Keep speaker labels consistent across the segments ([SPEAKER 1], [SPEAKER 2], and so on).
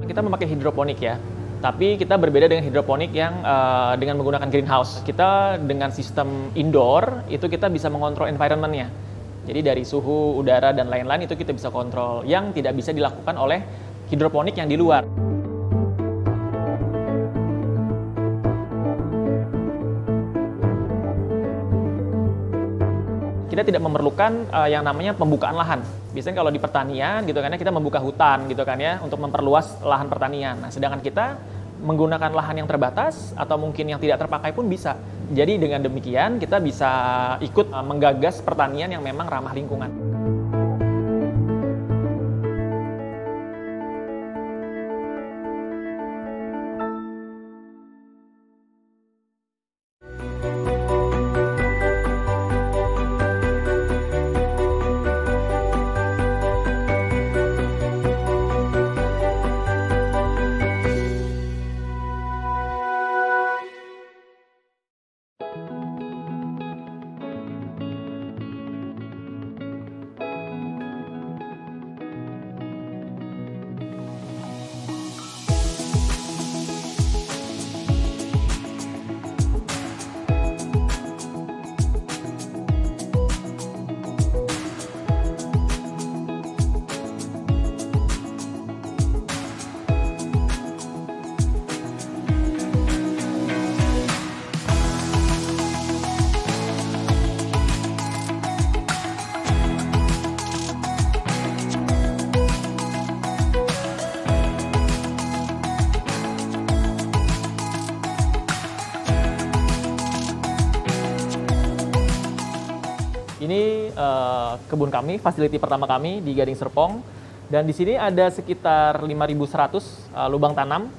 [SPEAKER 1] Kita memakai hidroponik ya, tapi kita berbeda dengan hidroponik yang dengan menggunakan greenhouse. Kita dengan sistem indoor, itu kita bisa mengontrol environment-nya. Jadi dari suhu, udara, dan lain-lain itu kita bisa kontrol, yang tidak bisa dilakukan oleh hidroponik yang di luar. Kita tidak memerlukan yang namanya pembukaan lahan. Biasanya kalau di pertanian gitu kan ya, kita membuka hutan gitu kan ya untuk memperluas lahan pertanian. Nah, sedangkan kita menggunakan lahan yang terbatas atau mungkin yang tidak terpakai pun bisa. Jadi dengan demikian kita bisa ikut menggagas pertanian yang memang ramah lingkungan. Ini kebun kami, fasiliti pertama kami di Gading Serpong. Dan di sini ada sekitar 5.100 lubang tanam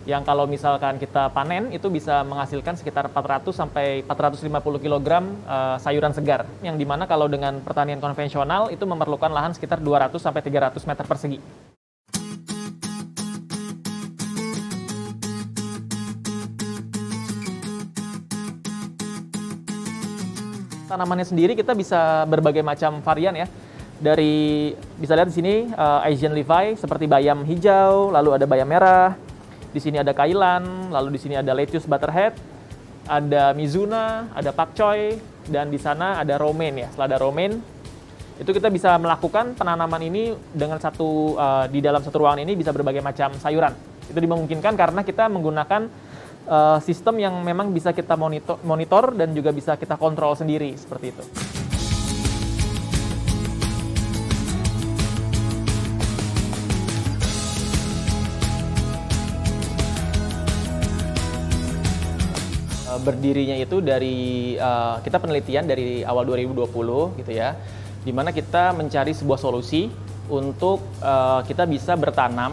[SPEAKER 1] yang kalau misalkan kita panen itu bisa menghasilkan sekitar 400 sampai 450 kg sayuran segar. Yang dimana kalau dengan pertanian konvensional itu memerlukan lahan sekitar 200 sampai 300 meter persegi. Tanamannya sendiri kita bisa berbagai macam varian ya. Dari bisa lihat di sini Asian Leafy seperti bayam hijau, lalu ada bayam merah. Di sini ada kailan, lalu di sini ada lettuce butterhead, ada mizuna, ada pak choy, dan di sana ada romaine ya. Selada romaine. Itu kita bisa melakukan penanaman ini dengan di dalam satu ruangan ini bisa berbagai macam sayuran. Itu dimungkinkan karena kita menggunakan sistem yang memang bisa kita monitor dan juga bisa kita kontrol sendiri seperti itu. Berdirinya itu dari kita penelitian dari awal 2020 gitu ya, di mana kita mencari sebuah solusi untuk kita bisa bertanam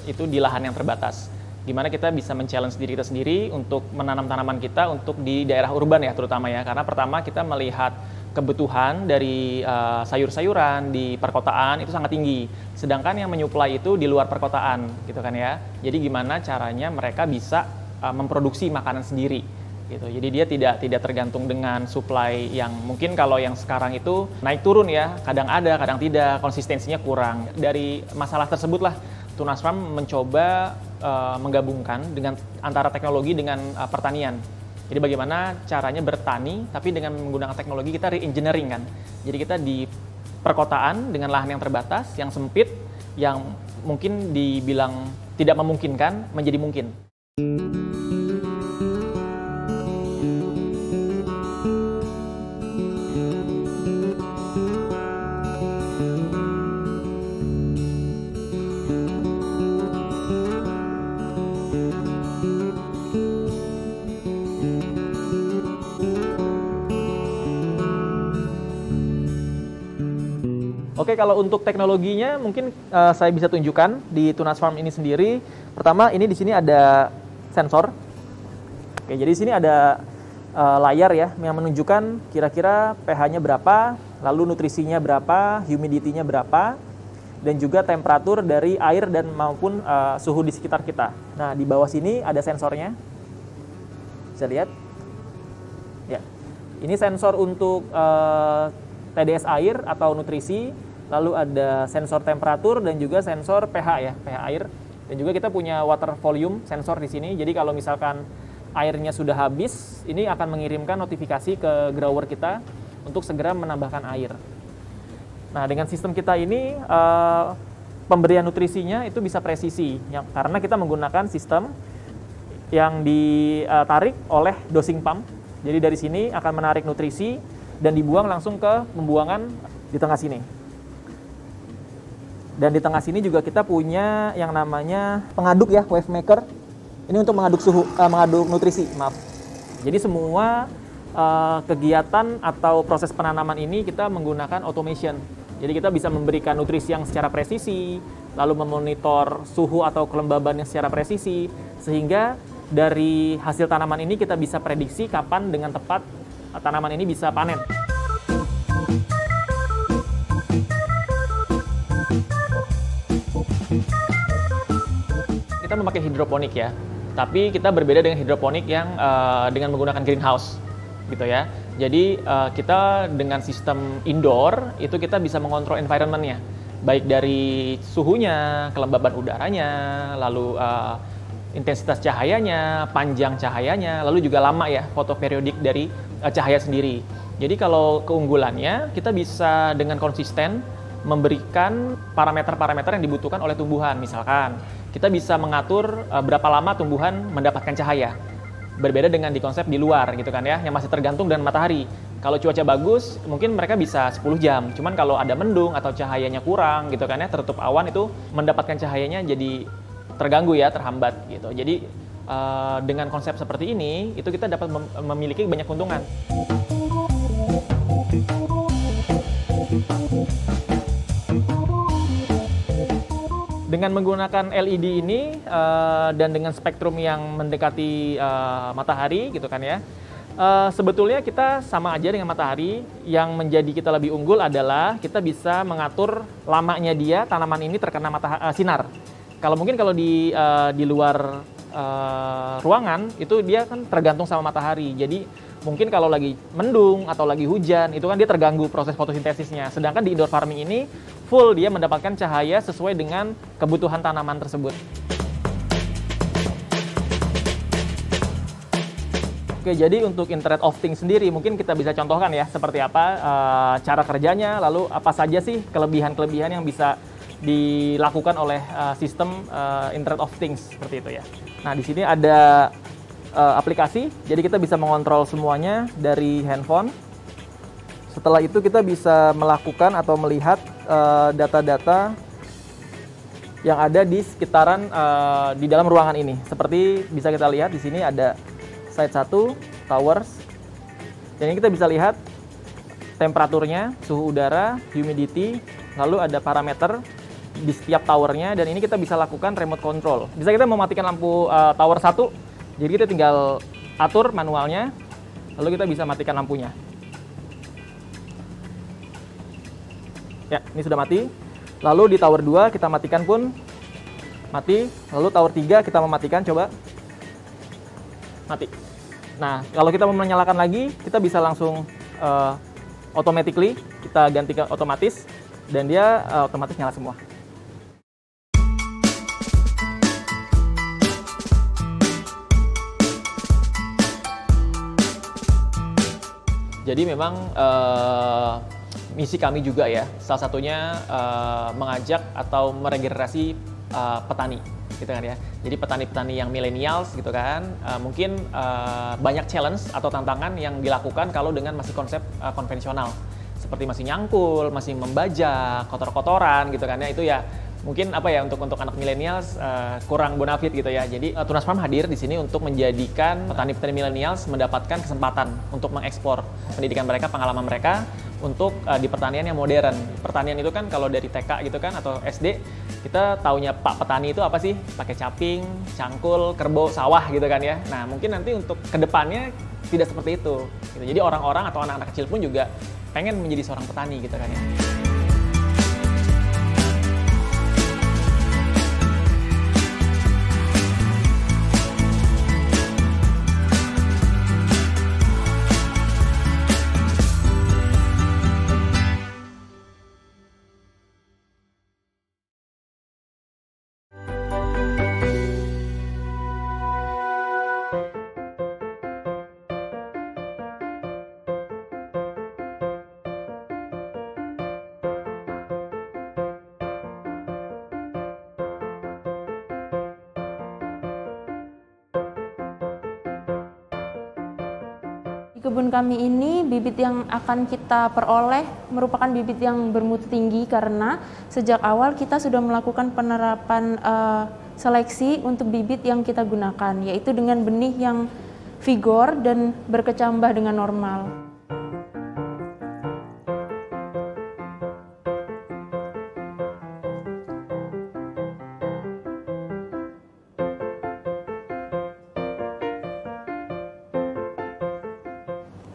[SPEAKER 1] itu di lahan yang terbatas. Di mana kita bisa men-challenge diri kita sendiri untuk menanam tanaman kita untuk di daerah urban ya terutama ya. Karena pertama kita melihat kebutuhan dari sayur-sayuran di perkotaan itu sangat tinggi. Sedangkan yang menyuplai itu di luar perkotaan gitu kan ya. Jadi gimana caranya mereka bisa memproduksi makanan sendiri gitu. Jadi dia tidak tergantung dengan supply yang mungkin kalau yang sekarang itu naik turun ya, kadang ada, kadang tidak, konsistensinya kurang. Dari masalah tersebutlah Tunas Farm mencoba menggabungkan dengan antara teknologi dengan pertanian. Jadi bagaimana caranya bertani tapi dengan menggunakan teknologi kita re-engineering kan. Jadi kita di perkotaan dengan lahan yang terbatas, yang sempit, yang mungkin dibilang tidak memungkinkan menjadi mungkin. Oke, kalau untuk teknologinya mungkin saya bisa tunjukkan di Tunas Farm ini sendiri. Pertama, ini di sini ada sensor. Oke, jadi di sini ada layar ya yang menunjukkan kira-kira pH-nya berapa, lalu nutrisinya berapa, humidity-nya berapa, dan juga temperatur dari air dan maupun suhu di sekitar kita. Nah, di bawah sini ada sensornya. Bisa lihat? Ya. Ini sensor untuk TDS air atau nutrisi. Lalu ada sensor temperatur dan juga sensor pH ya, pH air. Dan juga kita punya water volume sensor di sini. Jadi kalau misalkan airnya sudah habis, ini akan mengirimkan notifikasi ke grower kita untuk segera menambahkan air. Nah, dengan sistem kita ini pemberian nutrisinya itu bisa presisi, karena kita menggunakan sistem yang ditarik oleh dosing pump. Jadi dari sini akan menarik nutrisi dan dibuang langsung ke pembuangan di tengah sini. Dan di tengah sini juga kita punya yang namanya pengaduk ya, wave maker. Ini untuk mengaduk suhu, mengaduk nutrisi, maaf. Jadi semua kegiatan atau proses penanaman ini kita menggunakan automation. Jadi kita bisa memberikan nutrisi yang secara presisi, lalu memonitor suhu atau kelembaban yang secara presisi, sehingga dari hasil tanaman ini kita bisa prediksi kapan dengan tepat tanaman ini bisa panen. Kita memakai hidroponik ya, tapi kita berbeda dengan hidroponik yang dengan menggunakan greenhouse gitu ya. Jadi kita dengan sistem indoor itu kita bisa mengontrol environment-nya, baik dari suhunya, kelembaban udaranya, lalu intensitas cahayanya, panjang cahayanya, lalu juga lama ya fotoperiodik dari cahaya sendiri. Jadi kalau keunggulannya kita bisa dengan konsisten memberikan parameter-parameter yang dibutuhkan oleh tumbuhan. Misalkan kita bisa mengatur berapa lama tumbuhan mendapatkan cahaya. Berbeda dengan di konsep di luar gitu kan ya, yang masih tergantung dengan matahari. Kalau cuaca bagus, mungkin mereka bisa 10 jam. Cuman kalau ada mendung atau cahayanya kurang gitu kan ya, tertutup awan itu mendapatkan cahayanya jadi terganggu ya, terhambat gitu. Jadi dengan konsep seperti ini, itu kita dapat memiliki banyak keuntungan. Dengan menggunakan LED ini dan dengan spektrum yang mendekati matahari gitu kan ya, sebetulnya kita sama aja dengan matahari. Yang menjadi kita lebih unggul adalah kita bisa mengatur lamanya dia tanaman ini terkena sinar. Kalau mungkin kalau di luar ruangan itu dia kan tergantung sama matahari. Jadi mungkin kalau lagi mendung atau lagi hujan itu kan dia terganggu proses fotosintesisnya. Sedangkan di indoor farming ini full dia mendapatkan cahaya sesuai dengan kebutuhan tanaman tersebut. Oke, jadi untuk Internet of Things sendiri mungkin kita bisa contohkan ya seperti apa cara kerjanya, lalu apa saja sih kelebihan-kelebihan yang bisa dilakukan oleh sistem Internet of Things seperti itu ya. Nah, di sini ada aplikasi, jadi kita bisa mengontrol semuanya dari handphone. Setelah itu kita bisa melakukan atau melihat data-data yang ada di sekitaran di dalam ruangan ini. Seperti bisa kita lihat di sini ada site 1, towers. Dan ini kita bisa lihat temperaturnya, suhu udara, humidity, lalu ada parameter di setiap towernya, dan ini kita bisa lakukan remote control. Bisa kita mematikan lampu tower 1, jadi kita tinggal atur manualnya, lalu kita bisa matikan lampunya. Ya, ini sudah mati. Lalu di tower 2 kita matikan pun mati. Lalu tower 3 kita mematikan, coba. Mati. Nah, kalau kita mau menyalakan lagi, kita bisa langsung automatically, kita ganti ke otomatis, dan dia otomatis nyala semua. Jadi memang misi kami juga ya, salah satunya mengajak atau meregenerasi petani, gitu kan ya. Jadi petani-petani yang millennials gitu kan, mungkin banyak challenge atau tantangan yang dilakukan kalau dengan masih konsep konvensional, seperti masih nyangkul, masih membajak, kotor-kotoran gitu kan ya. Itu ya mungkin apa ya, untuk anak millennials kurang bonafit gitu ya. Jadi Tunas Farm hadir di sini untuk menjadikan petani-petani millennials mendapatkan kesempatan untuk mengekspor pendidikan mereka, pengalaman mereka untuk di pertanian yang modern. Pertanian itu kan kalau dari TK gitu kan atau SD, kita taunya Pak Petani itu apa sih? Pakai caping, cangkul, kerbau, sawah gitu kan ya. Nah, mungkin nanti untuk kedepannya tidak seperti itu. Gitu. Jadi orang-orang atau anak-anak kecil pun juga pengen menjadi seorang petani gitu kan ya.
[SPEAKER 2] Kebun kami ini bibit yang akan kita peroleh merupakan bibit yang bermutu tinggi karena sejak awal kita sudah melakukan penerapan seleksi untuk bibit yang kita gunakan, yaitu dengan benih yang vigor dan berkecambah dengan normal.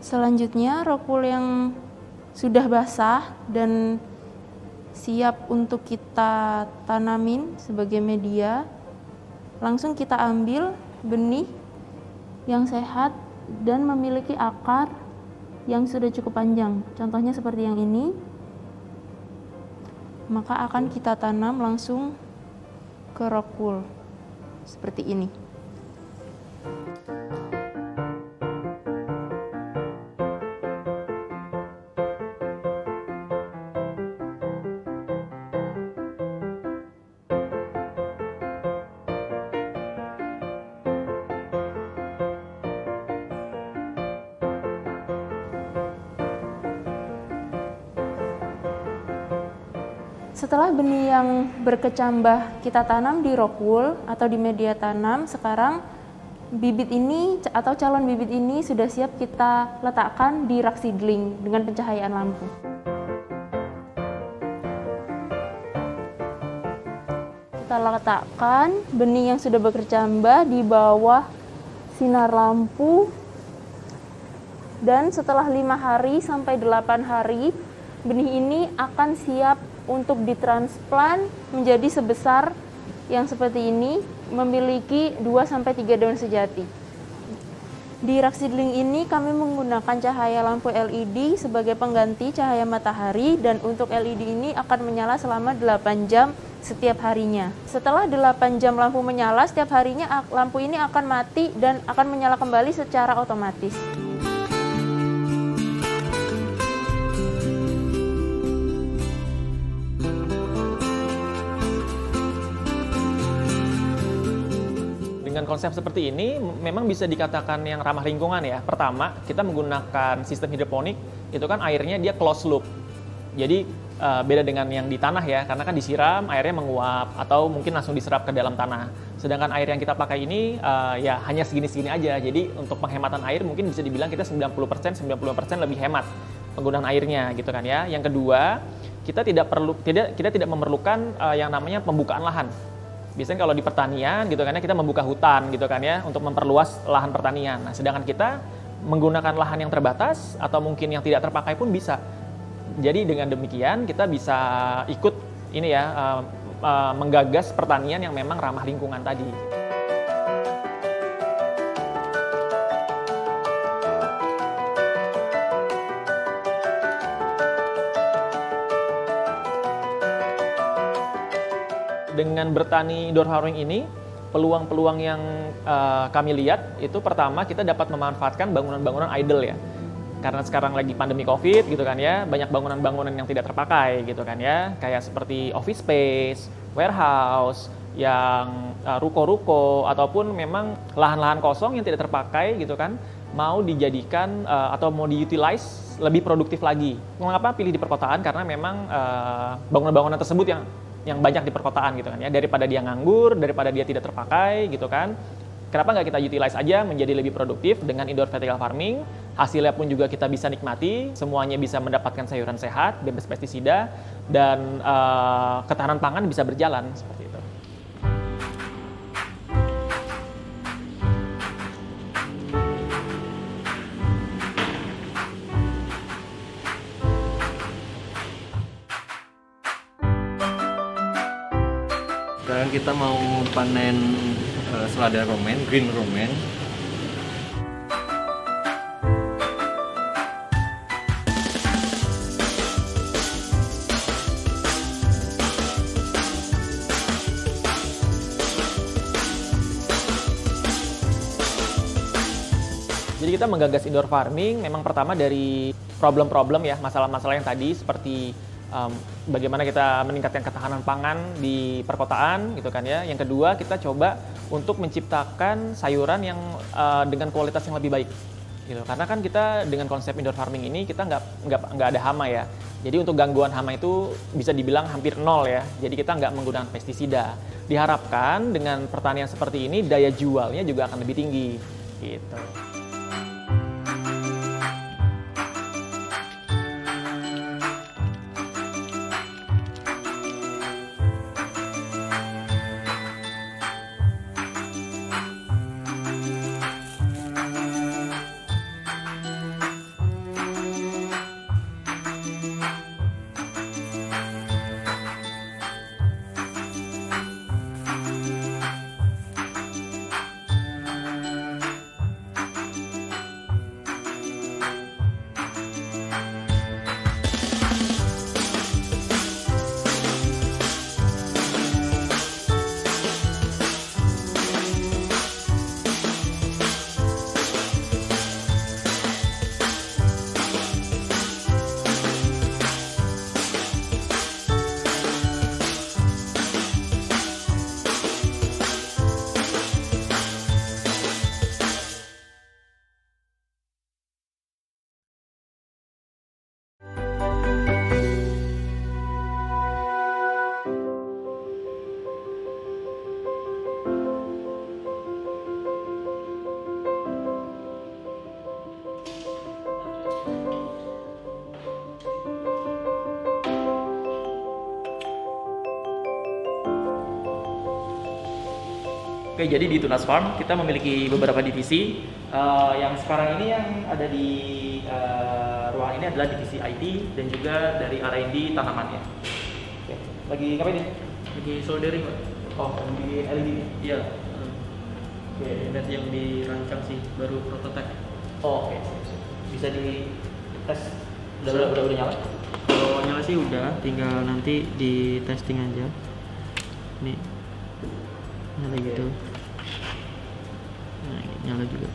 [SPEAKER 2] Selanjutnya, rokul yang sudah basah dan siap untuk kita tanamin sebagai media, langsung kita ambil benih yang sehat dan memiliki akar yang sudah cukup panjang. Contohnya seperti yang ini. Maka akan kita tanam langsung ke rokul seperti ini. Setelah benih yang berkecambah kita tanam di rokul atau di media tanam, sekarang bibit ini atau calon bibit ini sudah siap kita letakkan di rak seedling dengan pencahayaan lampu. Kita letakkan benih yang sudah berkecambah di bawah sinar lampu, dan setelah 5 hari sampai 8 hari benih ini akan siap untuk ditransplant menjadi sebesar yang seperti ini, memiliki 2-3 daun sejati. Di rak seedling ini kami menggunakan cahaya lampu LED sebagai pengganti cahaya matahari, dan untuk LED ini akan menyala selama 8 jam setiap harinya. Setelah 8 jam lampu menyala, setiap harinya lampu ini akan mati dan akan menyala kembali secara otomatis.
[SPEAKER 1] Dengan konsep seperti ini memang bisa dikatakan yang ramah lingkungan ya. Pertama, kita menggunakan sistem hidroponik, itu kan airnya dia closed loop. Jadi beda dengan yang di tanah ya, karena kan disiram airnya menguap atau mungkin langsung diserap ke dalam tanah. Sedangkan air yang kita pakai ini ya hanya segini-segini aja. Jadi untuk penghematan air mungkin bisa dibilang kita 90% lebih hemat penggunaan airnya gitu kan ya. Yang kedua, kita tidak memerlukan yang namanya pembukaan lahan. Biasanya kalau di pertanian gitu kan ya, kita membuka hutan gitu kan ya untuk memperluas lahan pertanian. Nah, sedangkan kita menggunakan lahan yang terbatas atau mungkin yang tidak terpakai pun bisa. Jadi dengan demikian kita bisa ikut ini ya menggagas pertanian yang memang ramah lingkungan tadi. Dengan bertani indoor farming ini, peluang-peluang yang kami lihat itu pertama kita dapat memanfaatkan bangunan-bangunan idle ya. Karena sekarang lagi pandemi COVID gitu kan ya, banyak bangunan-bangunan yang tidak terpakai gitu kan ya, kayak seperti office space, warehouse, yang ruko-ruko ataupun memang lahan-lahan kosong yang tidak terpakai gitu kan, mau dijadikan atau mau diutilize lebih produktif lagi. Mengapa pilih di perkotaan? Karena memang bangunan-bangunan tersebut yang banyak di perkotaan gitu kan ya, daripada dia nganggur, daripada dia tidak terpakai gitu kan. Kenapa nggak kita utilize aja menjadi lebih produktif dengan indoor vertical farming, hasilnya pun juga kita bisa nikmati, semuanya bisa mendapatkan sayuran sehat, bebas pestisida, dan ketahanan pangan bisa berjalan seperti itu.
[SPEAKER 3] Sekarang kita mau panen selada romen, green romen.
[SPEAKER 1] Jadi kita menggagas indoor farming memang pertama dari problem-problem ya, masalah-masalah yang tadi seperti bagaimana kita meningkatkan ketahanan pangan di perkotaan gitu kan ya. Yang kedua, kita coba untuk menciptakan sayuran yang dengan kualitas yang lebih baik. gitu. Karena kan kita dengan konsep indoor farming ini kita nggak ada hama ya. Jadi untuk gangguan hama itu bisa dibilang hampir nol ya. Jadi kita nggak menggunakan pestisida. Diharapkan dengan pertanian seperti ini daya jualnya juga akan lebih tinggi gitu. Oke, jadi di Tunas Farm kita memiliki beberapa divisi. Yang sekarang ini yang ada di ruang ini adalah divisi IT dan juga dari R&D tanamannya. Oke, lagi ngapain nih?
[SPEAKER 3] Lagi soldering, Pak.
[SPEAKER 1] Oh, di LED nih?
[SPEAKER 3] Iya.
[SPEAKER 1] Oke.
[SPEAKER 3] Versi yang dirancang sih, baru prototipe.
[SPEAKER 1] Oh, oke. Bisa di tes? Udah nyala?
[SPEAKER 3] Kalau nyala sih udah, tinggal nanti di testing aja. Nih, nyala gitu. Nah, nyala juga.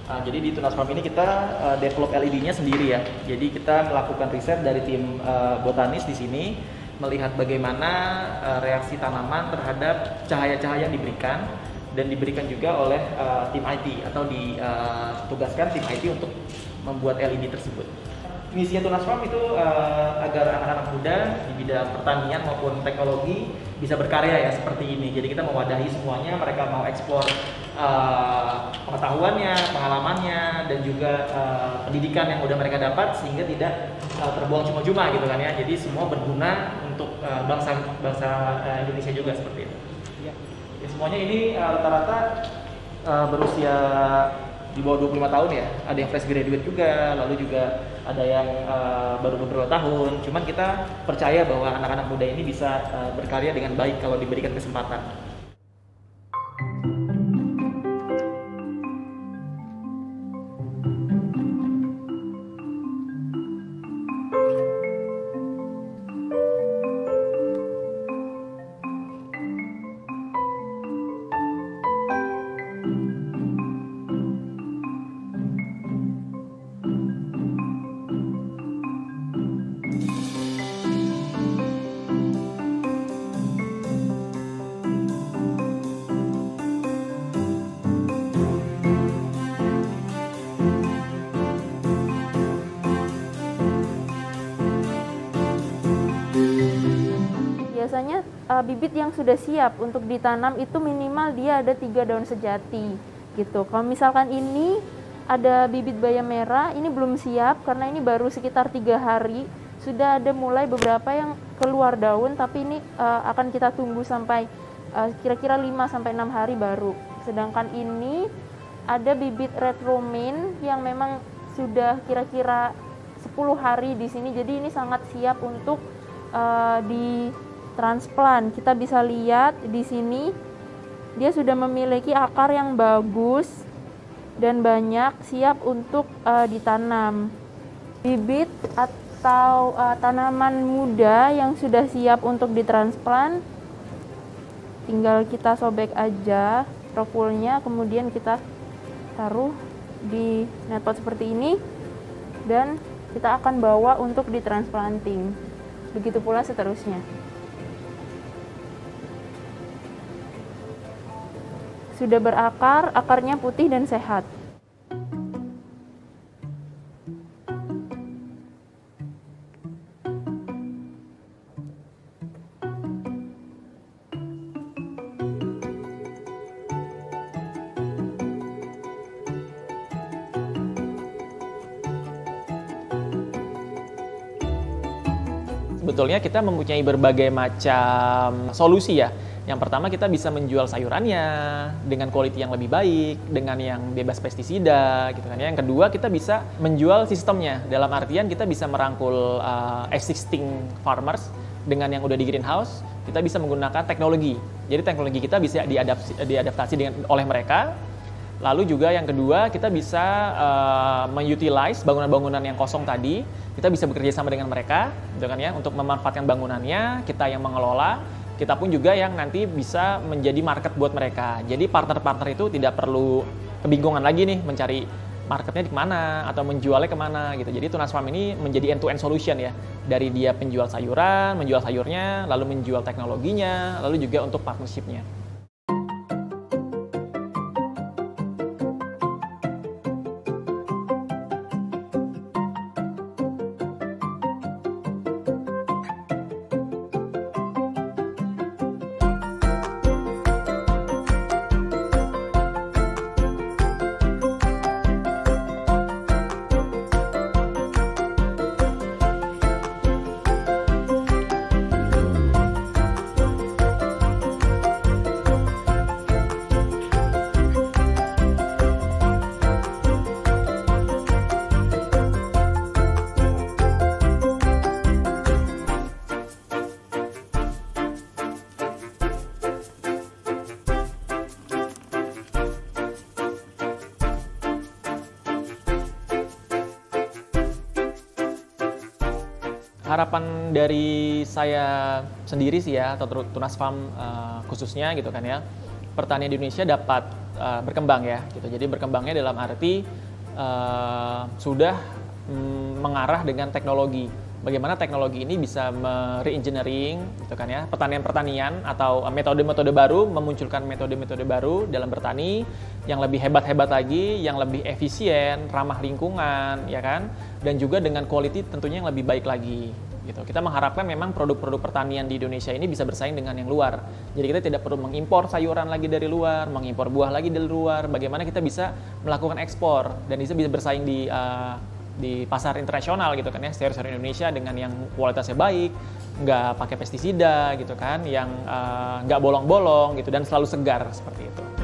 [SPEAKER 1] Jadi di Tunas Farm ini kita develop LED-nya sendiri ya. Jadi kita melakukan riset dari tim botanis di sini, melihat bagaimana reaksi tanaman terhadap cahaya-cahaya yang diberikan, dan diberikan juga oleh tim IT atau ditugaskan tim IT untuk membuat LED tersebut. Misi Tunas Farm itu agar anak-anak muda di bidang pertanian maupun teknologi bisa berkarya ya seperti ini. Jadi kita mewadahi semuanya, mereka mau eksplor pengetahuannya, pengalamannya, dan juga pendidikan yang udah mereka dapat sehingga tidak terbuang cuma-cuma gitu kan ya. Jadi semua berguna untuk bangsa Indonesia juga seperti itu. Ya, semuanya ini rata-rata berusia di bawah 25 tahun ya. Ada yang fresh graduate juga, lalu juga ada yang baru beberapa tahun. Cuman kita percaya bahwa anak-anak muda ini bisa berkarya dengan baik kalau diberikan kesempatan.
[SPEAKER 2] Biasanya bibit yang sudah siap untuk ditanam itu minimal dia ada 3 daun sejati gitu. Kalau misalkan ini ada bibit bayam merah, ini belum siap karena ini baru sekitar 3 hari. Sudah ada mulai beberapa yang keluar daun, tapi ini akan kita tunggu sampai kira-kira 5-6 hari baru. Sedangkan ini ada bibit red romaine yang memang sudah kira-kira 10 hari di sini, jadi ini sangat siap untuk ditransplant. Kita bisa lihat di sini dia sudah memiliki akar yang bagus dan banyak, siap untuk ditanam. Bibit atau tanaman muda yang sudah siap untuk ditransplant, tinggal kita sobek aja profulnya, kemudian kita taruh di netpot seperti ini dan kita akan bawa untuk ditransplanting. Begitu pula seterusnya. Sudah berakar, akarnya putih dan sehat.
[SPEAKER 1] sebetulnya kita mempunyai berbagai macam solusi ya. Yang pertama kita bisa menjual sayurannya dengan quality yang lebih baik, dengan yang bebas pestisida gitu kan ya. Yang kedua kita bisa menjual sistemnya, dalam artian kita bisa merangkul existing farmers dengan yang udah di greenhouse, kita bisa menggunakan teknologi. Jadi teknologi kita bisa diadaptasi oleh mereka. Lalu juga yang kedua kita bisa mengutilize bangunan-bangunan yang kosong tadi, kita bisa bekerja sama dengan mereka gitu kan ya, untuk memanfaatkan bangunannya, kita yang mengelola. Kita pun juga yang nanti bisa menjadi market buat mereka. Jadi partner-partner itu tidak perlu kebingungan lagi nih mencari marketnya di mana atau menjualnya kemana gitu. Jadi Tunas Farm ini menjadi end-to-end solution ya. Dari dia penjual sayuran, menjual sayurnya, lalu menjual teknologinya, lalu juga untuk partnership-nya. Harapan dari saya sendiri sih ya, atau Tunas Farm khususnya gitu kan ya, pertanian di Indonesia dapat berkembang ya gitu. Jadi berkembangnya dalam arti sudah mengarah dengan teknologi. Bagaimana teknologi ini bisa re-engineering gitu kan ya, pertanian atau metode-metode baru, memunculkan metode-metode baru dalam bertani yang lebih hebat-hebat lagi, yang lebih efisien, ramah lingkungan ya kan, dan juga dengan quality tentunya yang lebih baik lagi gitu. Kita mengharapkan memang produk-produk pertanian di Indonesia ini bisa bersaing dengan yang luar. Jadi kita tidak perlu mengimpor sayuran lagi dari luar, mengimpor buah lagi dari luar. Bagaimana kita bisa melakukan ekspor dan bisa bersaing di pasar internasional gitu kan ya, sayur-sayur Indonesia dengan yang kualitasnya baik, nggak pakai pestisida gitu kan, yang nggak bolong-bolong gitu dan selalu segar seperti itu.